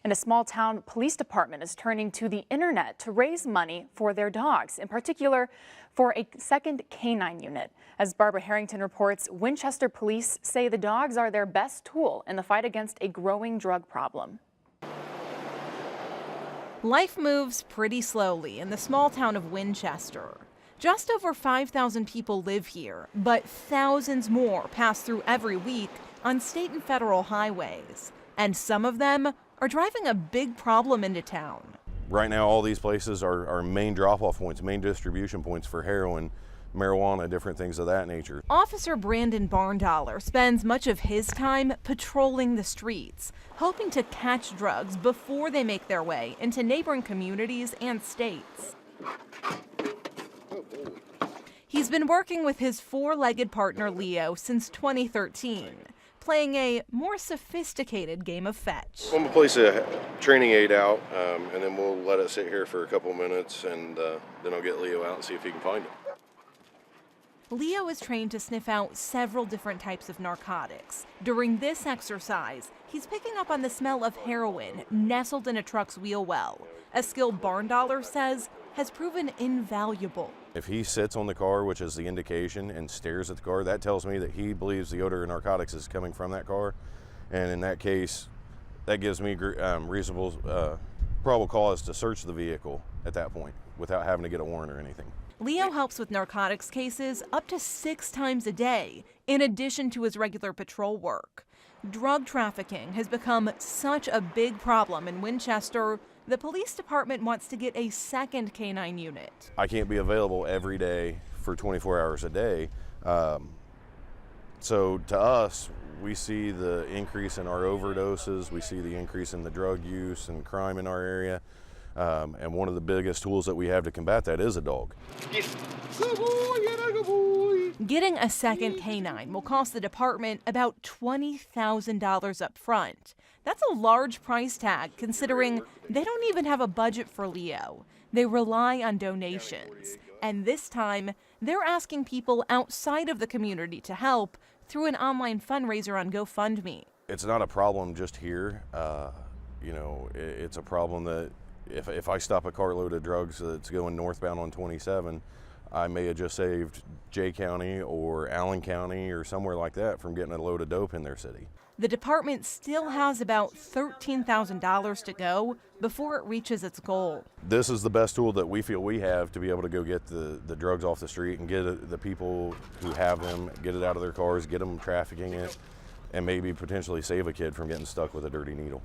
And a small town police department is turning to the internet to raise money for their dogs, in particular for a second K-9 unit. As Barbara Harrington reports, Winchester police say the dogs are their best tool in the fight against a growing drug problem. Life moves pretty slowly in the small town of Winchester. Just over 5,000 people live here, but thousands more pass through every week on state and federal highways. And some of them are driving a big problem into town. Right now, all these places are main drop-off points, main distribution points for heroin, marijuana, different things of that nature. Officer Brandon Barndollar spends much of his time patrolling the streets, hoping to catch drugs before they make their way into neighboring communities and states. He's been working with his four-legged partner Leo since 2013, playing a more sophisticated game of fetch. I'm gonna place a training aid out, and then we'll let it sit here for a couple minutes, and then I'll get Leo out and see if he can find it. Leo is trained to sniff out several different types of narcotics. During this exercise, he's picking up on the smell of heroin nestled in a truck's wheel well, a skill Barndollar says has proven invaluable. If he sits on the car, which is the indication, and stares at the car, that tells me that he believes the odor of narcotics is coming from that car. And in that case, that gives me reasonable, probable cause to search the vehicle at that point without having to get a warrant or anything. Leo helps with narcotics cases up to 6 times a day, in addition to his regular patrol work. Drug trafficking has become such a big problem in Winchester, the police department wants to get a second K-9 unit. I can't be available every day for 24 hours a day. So to us, we see the increase in our overdoses, we see the increase in the drug use and crime in our area. And one of the biggest tools that we have to combat that is a dog. Good boy, good boy. Getting a second K-9 will cost the department about $20,000 up front. That's a large price tag considering they don't even have a budget for Leo. They rely on donations. And this time, they're asking people outside of the community to help through an online fundraiser on GoFundMe. It's not a problem just here. It's a problem that if I stop a carload of drugs that's going northbound on 27, I may have just saved Jay County or Allen County or somewhere like that from getting a load of dope in their city. The department still has about $13,000 to go before it reaches its goal. This is the best tool that we feel we have to be able to go get the drugs off the street and get the people who have them, get it out of their cars, get them trafficking it, and maybe potentially save a kid from getting stuck with a dirty needle.